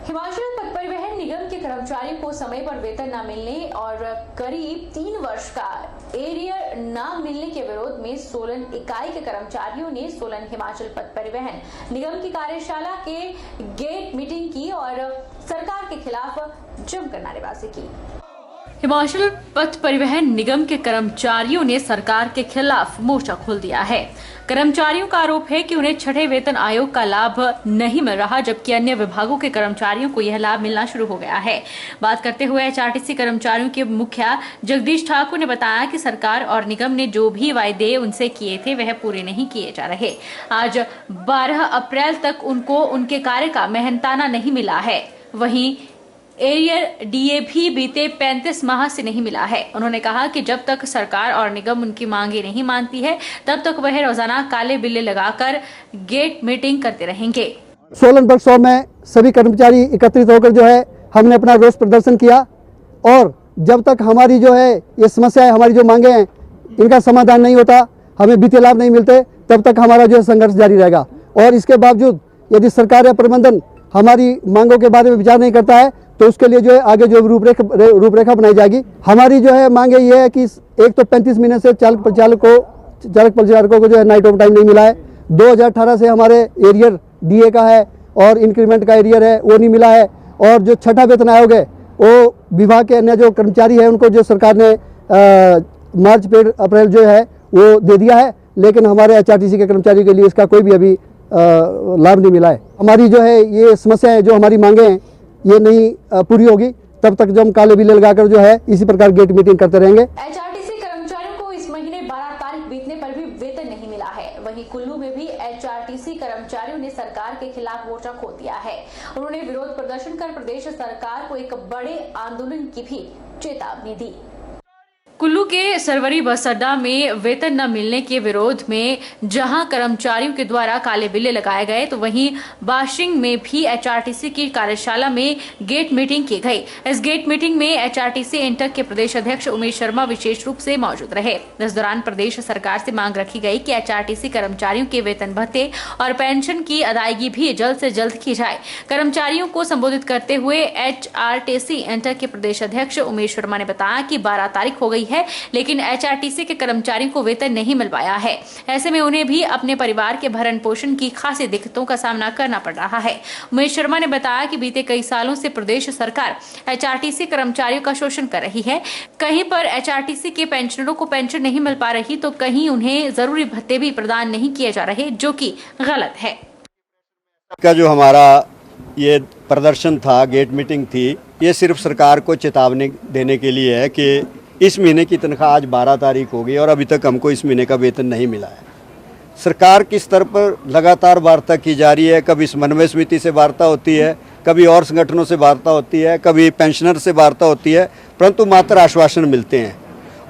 हिमाचल पथ परिवहन निगम के कर्मचारियों को समय पर वेतन न मिलने और करीब 3 वर्ष का एरियर न मिलने के विरोध में सोलन इकाई के कर्मचारियों ने सोलन हिमाचल पथ परिवहन निगम की कार्यशाला के गेट मीटिंग की और सरकार के खिलाफ जमकर नारेबाजी की। हिमाचल पथ परिवहन निगम के कर्मचारियों ने सरकार के खिलाफ मोर्चा खोल दिया है। कर्मचारियों का आरोप है कि उन्हें छठे वेतन आयोग का लाभ नहीं मिल रहा, जबकि अन्य विभागों के कर्मचारियों को यह लाभ मिलना शुरू हो गया है। बात करते हुए एचआरटीसी कर्मचारियों के मुखिया जगदीश ठाकुर ने बताया कि सरकार और निगम ने जो भी वायदे उनसे किए थे वह पूरे नहीं किए जा रहे। आज 12 अप्रैल तक उनको उनके कार्य का मेहनताना नहीं मिला है। वहीं एरियर डीए भी बीते 35 माह से नहीं मिला है। उन्होंने कहा कि जब तक सरकार और निगम उनकी मांगे नहीं मानती है तब तक वह रोजाना काले बिल्ले लगाकर गेट मीटिंग करते रहेंगे। सोलन बस स्टॉप में सभी कर्मचारी एकत्रित होकर जो है हमने अपना रोष प्रदर्शन किया और जब तक हमारी जो है ये समस्या है, हमारी जो मांगे हैं इनका समाधान नहीं होता, हमें वित्तीय लाभ नहीं मिलते, तब तक हमारा जो है संघर्ष जारी रहेगा। और इसके बावजूद यदि सरकार या प्रबंधन हमारी मांगों के बारे में विचार नहीं करता है तो उसके लिए जो है आगे जो रूपरेखा बनाई जाएगी। हमारी जो है मांगे ये है कि एक तो 35 महीने से चालक परिचालकों को जो है नाइट ओवर टाइम नहीं मिला है। 2018 से हमारे एरियर डीए का है और इंक्रीमेंट का एरियर है वो नहीं मिला है। और जो छठा वेतन आयोग है वो विभाग के अन्य जो कर्मचारी है उनको जो सरकार ने मार्च अप्रैल जो है वो दे दिया है, लेकिन हमारे एचआरटीसी के कर्मचारियों के लिए इसका कोई भी अभी लाभ नहीं मिला है। हमारी जो है ये समस्या है, जो हमारी मांगे हैं ये नहीं पूरी होगी तब तक जो हम काले बिल्ले लगाकर जो है इसी प्रकार गेट मीटिंग करते रहेंगे। एचआरटीसी कर्मचारियों को इस महीने 12 तारीख बीतने पर भी वेतन नहीं मिला है। वहीं कुल्लू में भी एचआरटीसी कर्मचारियों ने सरकार के खिलाफ मोर्चा खोल दिया है। उन्होंने विरोध प्रदर्शन कर प्रदेश सरकार को एक बड़े आंदोलन की भी चेतावनी दी। कुल्लू के सरवरी बस अड्डा में वेतन न मिलने के विरोध में जहां कर्मचारियों के द्वारा काले बिल्ले लगाए गए तो वहीं बाशिंग में भी एचआरटीसी की कार्यशाला में गेट मीटिंग की गई। इस गेट मीटिंग में एचआरटीसी इंटक के प्रदेश अध्यक्ष उमेश शर्मा विशेष रूप से मौजूद रहे। इस दौरान प्रदेश सरकार से मांग रखी गई कि एचआरटीसी कर्मचारियों के वेतन भत्ते और पेंशन की अदायगी भी जल्द से जल्द की जाए। कर्मचारियों को संबोधित करते हुए एचआरटीसी इंटक के प्रदेश अध्यक्ष उमेश शर्मा ने बताया कि 12 तारीख हो गई है, लेकिन एचआरटीसी के कर्मचारियों को वेतन नहीं मिल पाया है। ऐसे में उन्हें भी अपने परिवार के भरण पोषण की खासी दिक्कतों का सामना करना पड़ रहा है। उमेश शर्मा ने बताया कि बीते कई सालों से प्रदेश सरकार एचआरटीसी कर्मचारियों का शोषण कर रही है। कहीं पर एचआरटीसी के पेंशनरों को पेंशन नहीं मिल पा रही तो कहीं उन्हें जरूरी भत्ते भी प्रदान नहीं किए जा रहे, जो कि गलत है। का जो हमारा ये प्रदर्शन था, गेट मीटिंग थी, ये सिर्फ सरकार को चेतावनी देने के लिए है कि इस महीने की तनख्वाह आज 12 तारीख हो गई और अभी तक हमको इस महीने का वेतन नहीं मिला है। सरकार की स्तर पर लगातार वार्ता की जा रही है, कभी समन्वय समिति से वार्ता होती है, कभी और संगठनों से वार्ता होती है, कभी पेंशनर से वार्ता होती है, परंतु मात्र आश्वासन मिलते हैं।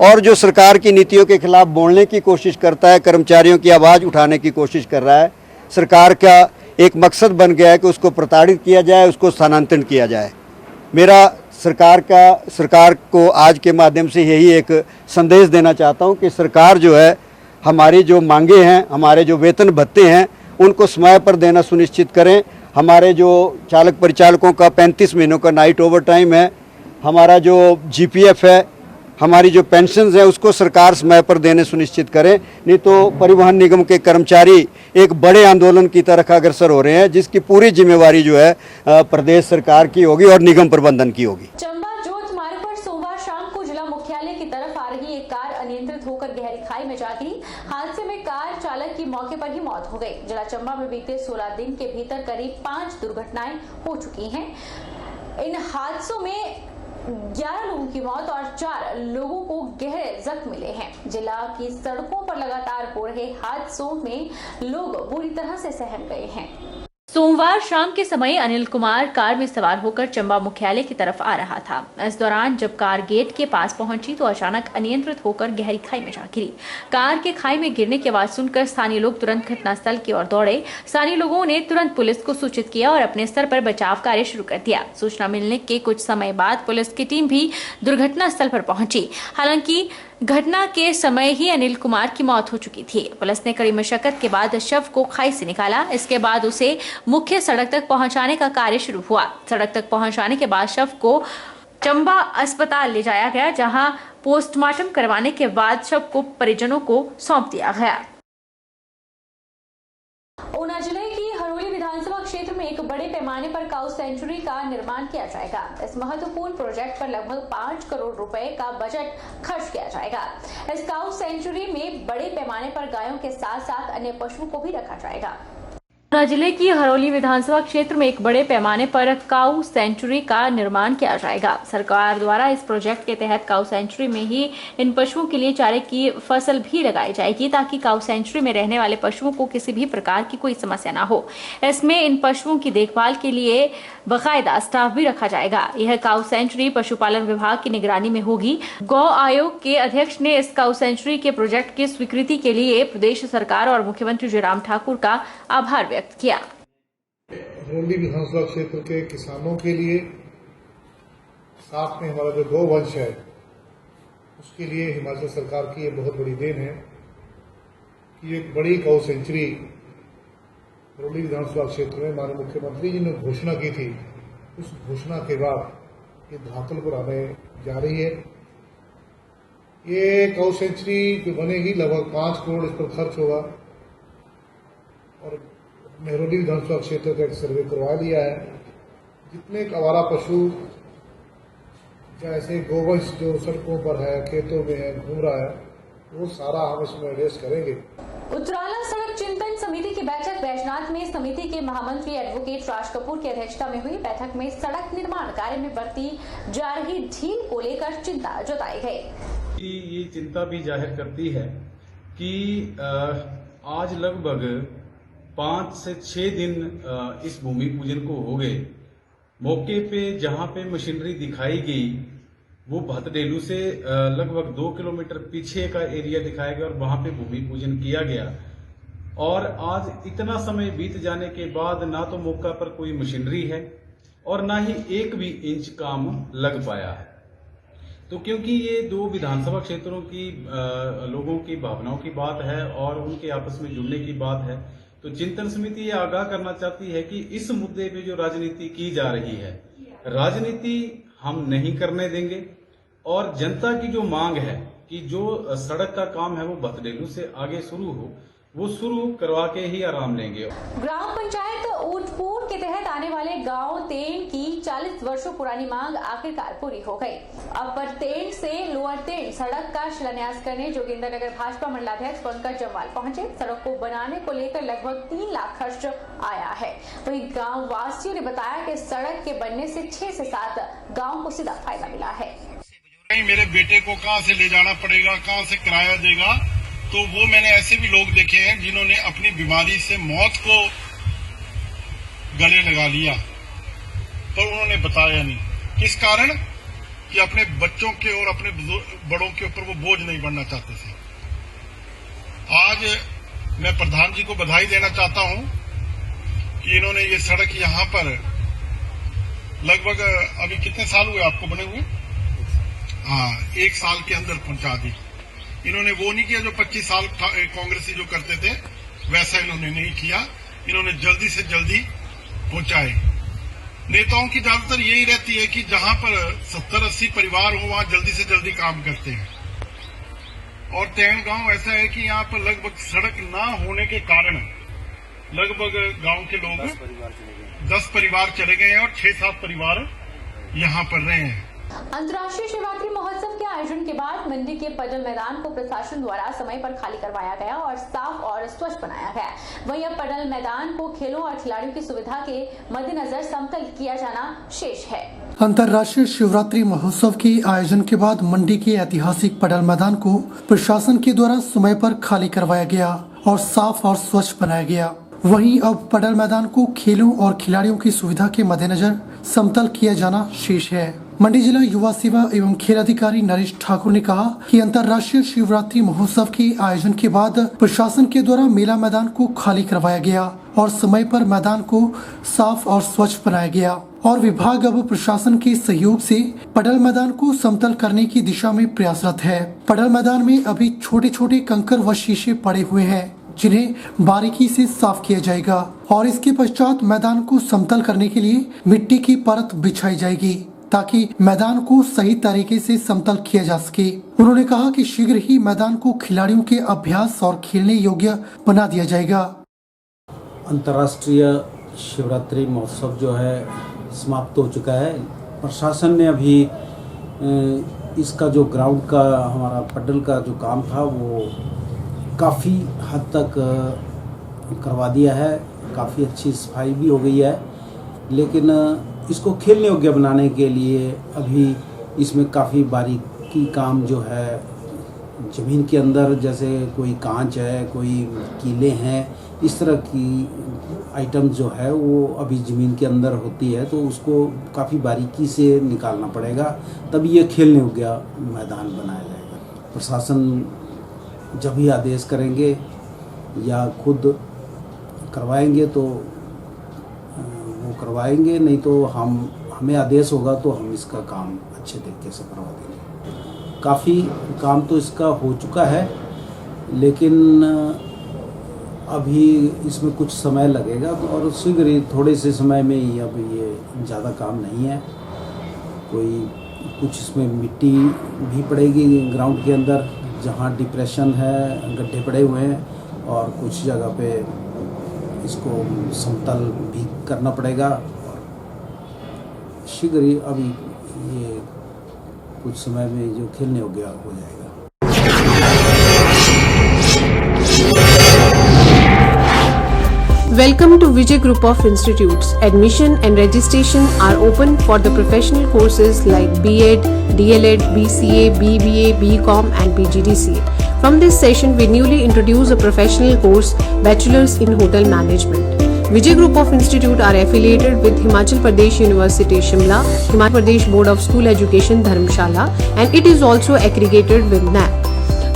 और जो सरकार की नीतियों के खिलाफ बोलने की कोशिश करता है, कर्मचारियों की आवाज़ उठाने की कोशिश कर रहा है, सरकार का एक मकसद बन गया है कि उसको प्रताड़ित किया जाए, उसको स्थानांतरित किया जाए। मेरा सरकार को आज के माध्यम से यही एक संदेश देना चाहता हूं कि सरकार जो है हमारी जो मांगे हैं, हमारे जो वेतन भत्ते हैं उनको समय पर देना सुनिश्चित करें। हमारे जो चालक परिचालकों का 35 महीनों का नाइट ओवर टाइम है, हमारा जो जीपीएफ है, हमारी जो पेंशन है उसको सरकार समय पर देने सुनिश्चित करें, नहीं तो परिवहन निगम के कर्मचारी एक बड़े आंदोलन की तरफ अग्रसर हो रहे हैं, जिसकी पूरी जिम्मेवारी जो है प्रदेश सरकार की होगी और निगम प्रबंधन की होगी। चंबा जोत मार्ग पर सोमवार शाम को जिला मुख्यालय की तरफ आ रही एक कार अनियंत्रित होकर गहरी खाई में जा गिरी। हादसे में कार चालक की मौके पर ही मौत हो गई। जिला चंबा में बीते 16 दिन के भीतर करीब 5 दुर्घटनाएं हो चुकी हैं। इन हादसों में 11 लोगों की मौत और 4 लोगों को गहरे जख्म मिले हैं। जिला की सड़कों पर लगातार हो रहे हादसों में लोग बुरी तरह से सहम गए हैं। सोमवार शाम के समय अनिल कुमार कार में सवार होकर चंबा मुख्यालय की तरफ आ रहा था। इस दौरान जब कार गेट के पास पहुंची तो अचानक अनियंत्रित होकर गहरी खाई में जा गिरी। कार के खाई में गिरने की आवाज सुनकर स्थानीय लोग तुरंत घटनास्थल की ओर दौड़े। स्थानीय लोगों ने तुरंत पुलिस को सूचित किया और अपने स्तर पर बचाव कार्य शुरू कर दिया। सूचना मिलने के कुछ समय बाद पुलिस की टीम भी दुर्घटना स्थल पर पहुंची। हालांकि घटना के समय ही अनिल कुमार की मौत हो चुकी थी। पुलिस ने कड़ी मशक्कत के बाद शव को खाई से निकाला। इसके बाद उसे मुख्य सड़क तक पहुंचाने का कार्य शुरू हुआ। सड़क तक पहुंचाने के बाद शव को चंबा अस्पताल ले जाया गया, जहां पोस्टमार्टम करवाने के बाद शव को परिजनों को सौंप दिया गया। ऊना जिले की हरोली विधानसभा क्षेत्र में एक बड़े पैमाने पर काऊ सेंचुरी का निर्माण किया जाएगा। इस महत्वपूर्ण प्रोजेक्ट पर लगभग 5 करोड़ रुपए का बजट खर्च किया जाएगा। इस काऊ सेंचुरी में बड़े पैमाने पर गायों के साथ साथ अन्य पशुओं को भी रखा जाएगा। ऊना जिले की हरोली विधानसभा क्षेत्र में एक बड़े पैमाने पर काऊ सेंचुरी का निर्माण किया जाएगा। सरकार द्वारा इस प्रोजेक्ट के तहत काऊ सेंचुरी में ही इन पशुओं के लिए चारे की फसल भी लगाई जाएगी, ताकि काऊ सेंचुरी में रहने वाले पशुओं को किसी भी प्रकार की कोई समस्या ना हो। इसमें इन पशुओं की देखभाल के लिए बाकायदा स्टाफ भी रखा जाएगा। यह काऊ सेंचुरी पशुपालन विभाग की निगरानी में होगी। गौ आयोग के अध्यक्ष ने इस काऊ सेंचुरी के प्रोजेक्ट की स्वीकृति के लिए प्रदेश सरकार और मुख्यमंत्री जयराम ठाकुर का आभार व्यक्त किया। हरोली विधानसभा क्षेत्र के किसानों के लिए, साथ में हमारा जो गौवंश है उसके लिए हिमाचल सरकार की ये बहुत बड़ी देन है कि एक बड़ी काऊ सेंचुरी हरोली विधानसभा क्षेत्र में माननीय मुख्यमंत्री जी ने घोषणा की थी। उस घोषणा के बाद ये धरातल पर आने जा रही है। ये काऊ सेंचुरी जो बनेगी लगभग 5 करोड़ इस पर खर्च होगा और हरोली विधानसभा क्षेत्र का एक सर्वे करवा लिया है। जितने आवारा पशु जैसे गोवंश जो सड़कों पर है, खेतों में है, घूम रहा है, वो सारा हम इसमें एड्रेस करेंगे। उत्तराला सड़क चिंतन समिति की बैठक बैजनाथ में समिति के महामंत्री एडवोकेट राज कपूर की अध्यक्षता में हुई। बैठक में सड़क निर्माण कार्य में बरती जा रही ढील को लेकर चिंता जताई गई। ये चिंता भी जाहिर करती है कि आज लगभग 5 से 6 दिन इस भूमि पूजन को हो गए। मौके पे जहां पे मशीनरी दिखाई गई वो भतडेलू से लगभग 2 किलोमीटर पीछे का एरिया दिखाया गया और वहां पे भूमि पूजन किया गया। और आज इतना समय बीत जाने के बाद ना तो मौका पर कोई मशीनरी है और ना ही एक भी इंच काम लग पाया है। तो क्योंकि ये 2 विधानसभा क्षेत्रों की लोगों की भावनाओं की बात है और उनके आपस में जुड़ने की बात है, तो चिंतन समिति ये आगाह करना चाहती है कि इस मुद्दे पे जो राजनीति की जा रही है, राजनीति हम नहीं करने देंगे और जनता की जो मांग है कि जो सड़क का काम है वो भतडेलू से आगे शुरू हो, वो शुरू करवा के ही आराम लेंगे। ग्राम पंचायत ऊटपुर के तहत आने वाले गांव तेन की 40 वर्षों पुरानी मांग आखिरकार पूरी हो गई। अपर तेन से लोअर तेन सड़क का शिलान्यास करने जोगिंद्रनगर भाजपा मंडलाध्यक्ष पंकज जम्वाल पहुंचे। सड़क को बनाने को लेकर लगभग 3 लाख खर्च आया है। वहीं गाँव वासियों ने बताया कि सड़क के बनने से 6 से 7 गाँव को सीधा फायदा मिला है। मेरे बेटे को कहाँ से ले जाना पड़ेगा, कहाँ से किराया देगा, तो वो मैंने ऐसे भी लोग देखे हैं जिन्होंने अपनी बीमारी से मौत को गले लगा लिया, पर उन्होंने बताया नहीं। किस कारण? कि अपने बच्चों के और अपने बड़ों के ऊपर वो बोझ नहीं बनना चाहते थे। आज मैं प्रधान जी को बधाई देना चाहता हूं कि इन्होंने ये सड़क यहाँ पर लगभग अभी कितने साल हुए आपको बने हुए? हाँ, 1 साल के अंदर पहुंचा दी। इन्होंने वो नहीं किया जो 25 साल कांग्रेसी जो करते थे, वैसा इन्होंने नहीं किया। इन्होंने जल्दी से जल्दी पहुंचाए। नेताओं की ज्यादातर यही रहती है कि जहां पर 70-80 परिवार हो वहां जल्दी से जल्दी काम करते हैं। और तैन गांव ऐसा है कि यहाँ पर लगभग सड़क ना होने के कारण लगभग गांव के लोग 10 परिवार चले गए हैं और 6-7 परिवार यहाँ पर रहे हैं। अंतर्राष्ट्रीय शिवरात्रि महोत्सव के आयोजन के बाद मंडी के पडल मैदान को प्रशासन द्वारा समय पर खाली करवाया गया और साफ और स्वच्छ बनाया गया। वहीं अब पडल मैदान को खेलों और खिलाड़ियों की सुविधा के मद्देनजर समतल किया जाना शेष है। अंतर्राष्ट्रीय शिवरात्रि महोत्सव के आयोजन के बाद मंडी के ऐतिहासिक पडल मैदान को प्रशासन के द्वारा समय पर खाली करवाया गया और साफ और स्वच्छ बनाया गया। वहीं अब पडल मैदान को खेलों और खिलाड़ियों की सुविधा के मद्देनजर समतल किया जाना शेष है। मंडी जिला युवा सेवा एवं खेल अधिकारी नरेश ठाकुर ने कहा कि अंतर्राष्ट्रीय शिवरात्रि महोत्सव के आयोजन के बाद प्रशासन के द्वारा मेला मैदान को खाली करवाया गया और समय पर मैदान को साफ और स्वच्छ बनाया गया और विभाग अब प्रशासन के सहयोग से पडल मैदान को समतल करने की दिशा में प्रयासरत है। पडल मैदान में अभी छोटे छोटे कंकर व शीशे पड़े हुए हैं, जिन्हें बारीकी से साफ किया जाएगा और इसके पश्चात मैदान को समतल करने के लिए मिट्टी की परत बिछाई जाएगी, ताकि मैदान को सही तरीके से समतल किया जा सके। उन्होंने कहा कि शीघ्र ही मैदान को खिलाड़ियों के अभ्यास और खेलने योग्य बना दिया जाएगा। अंतर्राष्ट्रीय शिवरात्रि महोत्सव जो है समाप्त हो चुका है। प्रशासन ने अभी इसका जो ग्राउंड का हमारा पडल का जो काम था वो काफ़ी हद तक करवा दिया है, काफ़ी अच्छी सफाई भी हो गई है, लेकिन इसको खेलने योग्य बनाने के लिए अभी इसमें काफ़ी बारीकी काम जो है ज़मीन के अंदर, जैसे कोई कांच है, कोई कीले हैं, इस तरह की आइटम जो है वो अभी ज़मीन के अंदर होती है, तो उसको काफ़ी बारीकी से निकालना पड़ेगा, तब ये खेलने योग्य मैदान बनाया जाएगा। प्रशासन जब भी आदेश करेंगे या खुद करवाएंगे तो वो करवाएंगे, नहीं तो हमें आदेश होगा तो हम इसका काम अच्छे तरीके से करवा देंगे। काफ़ी काम तो इसका हो चुका है, लेकिन अभी इसमें कुछ समय लगेगा और शीघ्र ही थोड़े से समय में ही, अब ये ज़्यादा काम नहीं है। कुछ इसमें मिट्टी भी पड़ेगी ग्राउंड के अंदर, जहाँ डिप्रेशन है, गड्ढे पड़े हुए हैं, और कुछ जगह पे इसको समतल भी करना पड़ेगा। और शीघ्र ही अभी ये कुछ समय में जो खेलने योग्य हो जाएगा। Welcome to Vijay Group of Institutes. Admission and registration are open for the professional courses like B.Ed, D.El.Ed, BCA, BBA, BCom and PGDCA. From this session, we newly introduce a professional course, Bachelor's in Hotel Management. Vijay Group of Institute are affiliated with Himachal Pradesh University Shimla, Himachal Pradesh Board of School Education Dharamshala, and it is also accredited with NAAC.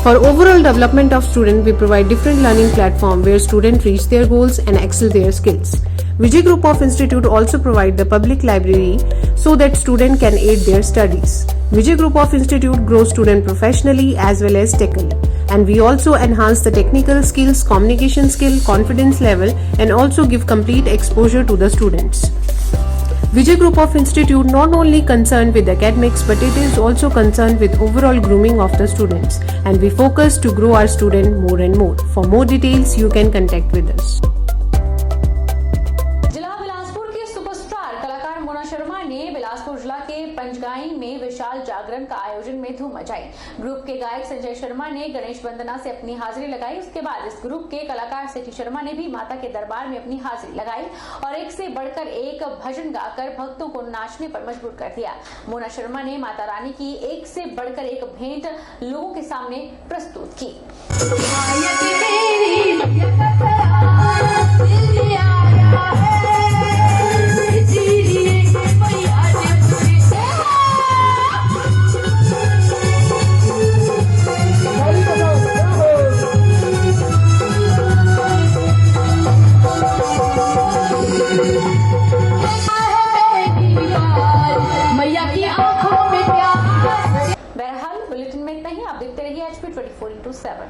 For overall development of student, we provide different learning platform where students reach their goals and excel their skills. Vijay Group of Institute also provide the public library so that student can aid their studies. Vijay Group of Institute grows student professionally as well as technically, and we also enhance the technical skills, communication skill, confidence level, and also give complete exposure to the students. Vijay Group of Institute not only concerned with academics, but it is also concerned with overall grooming of the students, and we focus to grow our student more and more. For more details, you can contact with us. जिला बिलासपुर के superstar कलाकार मोना शर्मा ने बिलासपुर जिला के पंचगाई में विशाल जागरण का आयोजन में धूम मचाई। ग्रुप के गायक संजय शर्मा ने गणेश वंदना से अपनी हाजिरी लगाई। उसके बाद इस ग्रुप के कलाकार सिटी शर्मा ने भी माता के दरबार में अपनी हाजिरी लगाई और एक से बढ़कर एक भजन गाकर भक्तों को नाचने पर मजबूर कर दिया। मोना शर्मा ने माता रानी की एक से बढ़कर एक भेंट लोगों के सामने प्रस्तुत की। बहरहाल बुलेटिन में इतना ही। आप देखते रहिए HP 24/7।